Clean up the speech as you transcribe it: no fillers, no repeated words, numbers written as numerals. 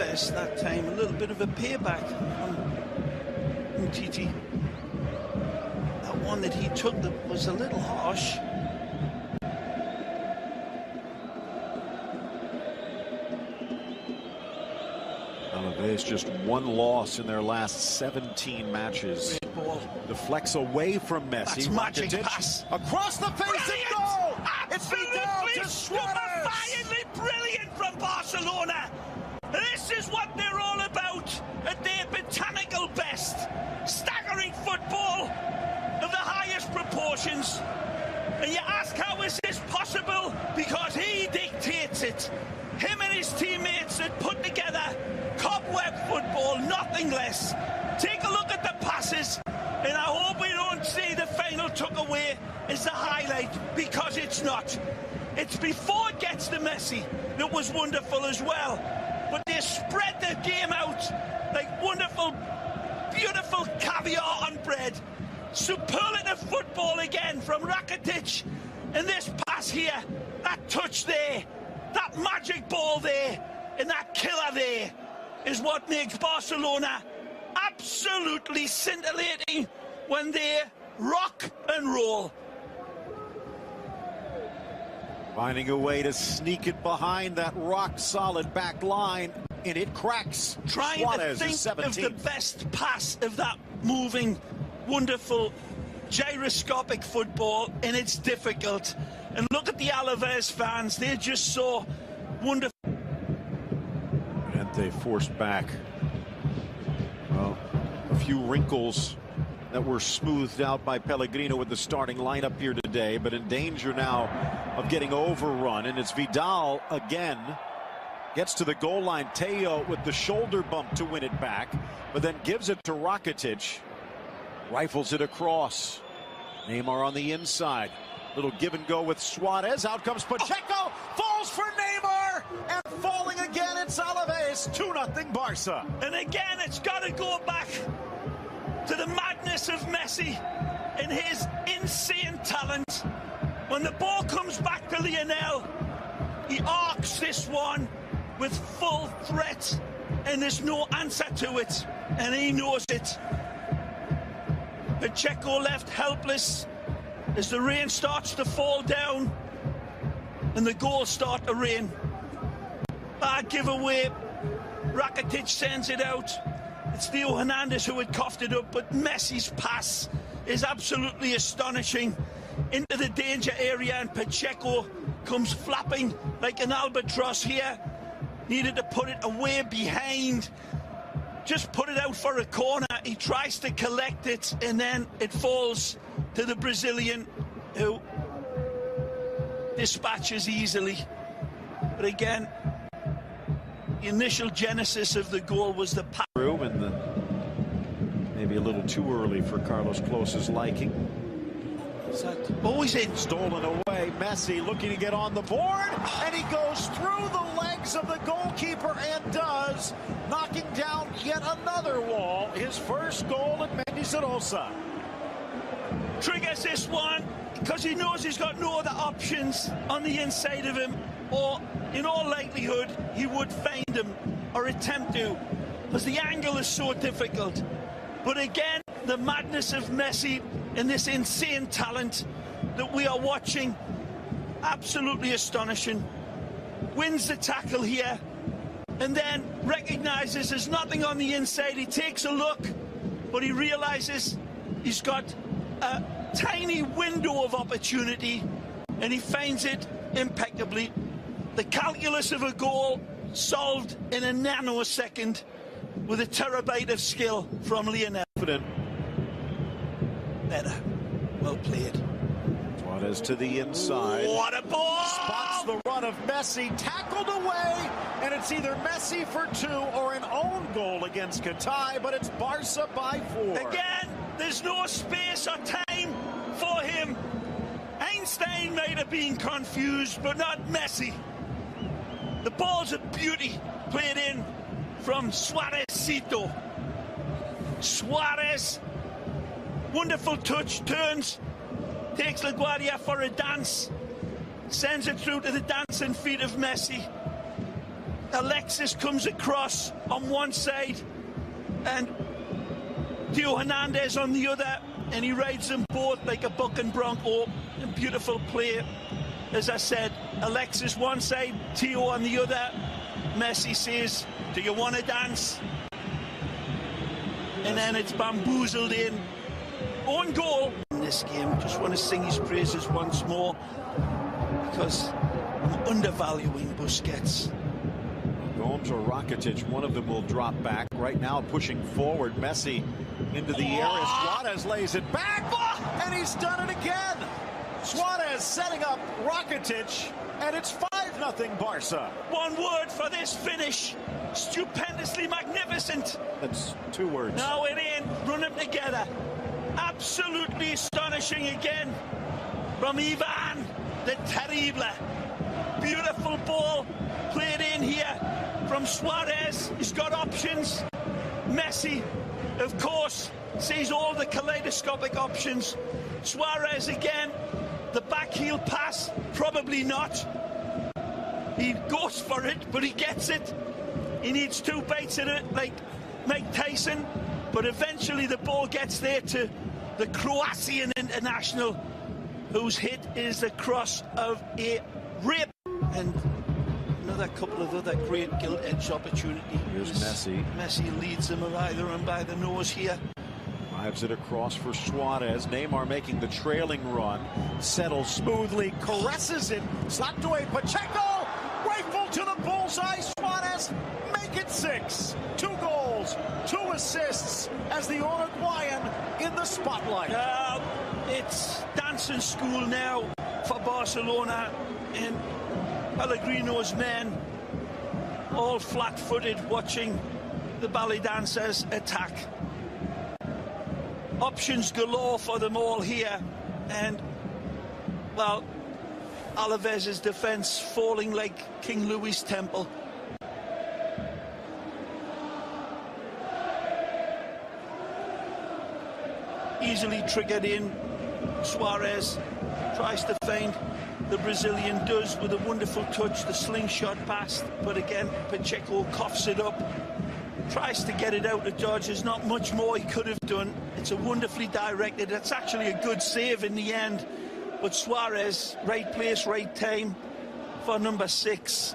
Alaves that time, a little bit of a payback on Titi. That one that he took that was a little harsh. Alaves just one loss in their last 17 matches. Deflects away from Messi. That's magic pass. Across the face and goal! It's Vidal to Suarez! Stupefyingly brilliant from Barcelona! This is what they're all about at their botanical best. Staggering football of the highest proportions. And you ask, how is this possible? Because he dictates it. Him and his teammates had put together cobweb football, nothing less. Take a look at the passes, and I hope we don't see the final took away as the highlight, because it's not. It's before it gets to Messi that was wonderful as well. But they spread the game out like wonderful, beautiful caviar on bread. Superlative football again from Rakitic. And this pass here, that touch there, that magic ball there, and that killer there is what makes Barcelona absolutely scintillating when they rock and roll. Finding a way to sneak it behind that rock-solid back line, and it cracks. Trying Suarez to think of the best pass of that moving, wonderful, gyroscopic football, and it's difficult. And look at the Alaves fans, they're just so wonderful. And they forced back. Well, a few wrinkles that were smoothed out by Pellegrino with the starting lineup here today, but in danger now of getting overrun. And it's Vidal again. Gets to the goal line. Teo with the shoulder bump to win it back, but then gives it to Rakitic. Rifles it across. Neymar on the inside. Little give and go with Suarez. Out comes Pacheco. Falls for Neymar. And falling again, it's Alaves. 2-0 Barca. And again, it's got to go back to the madness of Messi and his insane talent. When the ball comes back to Lionel, he arcs this one with full threat, and there's no answer to it, and he knows it. Pacheco left helpless as the rain starts to fall down and the goals start to rain. Bad giveaway. Rakitic sends it out. It's Theo Hernandez who had coughed it up, but Messi's pass is absolutely astonishing into the danger area, and Pacheco comes flapping like an albatross here. Needed to put it away behind. Just put it out for a corner. He tries to collect it, and then it falls to the Brazilian, who dispatches easily. But again, the initial genesis of the goal was the pass. And maybe a little too early for Carlos Close's liking. Always in. Stolen away. Messi looking to get on the board, and he goes through the legs of the goalkeeper and does, knocking down yet another wall. His first goal at Mendizorosa. Triggers this one because he knows he's got no other options on the inside of him, or in all likelihood he would find him or attempt to, because the angle is so difficult. But again, the madness of Messi and this insane talent that we are watching, absolutely astonishing. Wins the tackle here and then recognizes there's nothing on the inside. He takes a look, but he realizes he's got a tiny window of opportunity, and he finds it impeccably. The calculus of a goal solved in a nanosecond with a terabyte of skill from Lionel. Better. Well played. Suarez to the inside. What a ball! Spots the run of Messi, tackled away, and it's either Messi for 2 or an own goal against Katai, but it's Barca by 4. Again, there's no space or time for him. Einstein might have been confused, but not Messi. The ball's a beauty, played in from Suarezcito. Suarez, wonderful touch, turns, takes LaGuardia for a dance, sends it through to the dancing feet of Messi. Alexis comes across on one side and Theo Hernandez on the other, and he rides them both like a buck and bronco. A beautiful play. As I said, Alexis one side, Theo on the other. Messi says, do you want to dance? And then it's bamboozled in. Own goal in this game. Just want to sing his praises once more because I'm undervaluing Busquets. Gomes or Rakitic, one of them will drop back. Right now pushing forward, Messi into the area. Suarez lays it back, and he's done it again. Suarez setting up Rakitic, and it's 5-0 Barca. One word for this finish. Stupendously magnificent. That's 2 words. No, it ain't. Run them together. Absolutely astonishing again from Ivan the Terrible. Beautiful ball played in here from Suarez. He's got options. Messi, of course, sees all the kaleidoscopic options. Suarez again. The back heel pass, probably not. He goes for it, but he gets it. He needs 2 bites at it, like Mike Tyson. But eventually the ball gets there to the Croatian international, whose hit is the cross of a rip. And another couple of other great gilt-edged opportunities. Here's Messi. Messi leads them either and by the nose here. Drives it across for Suarez. Neymar making the trailing run. Settles smoothly, caresses it. Slapped away. Pacheco! Rifle to the bullseye. Suarez make it 6. 2 goals, 2 assists as the Uruguayan in the spotlight. It's dancing school now for Barcelona, and Pellegrino's men all flat-footed watching the ballet dancers attack. Options galore for them all here, and well, Alaves' defense falling like King Louis' temple. Easily triggered in. Suarez tries to find the Brazilian, does with a wonderful touch, the slingshot pass, but again Pacheco coughs it up, tries to get it out of dodge. There's not much more he could have done. It's a wonderfully directed, it's actually a good save in the end, but Suarez, right place, right time for number 6.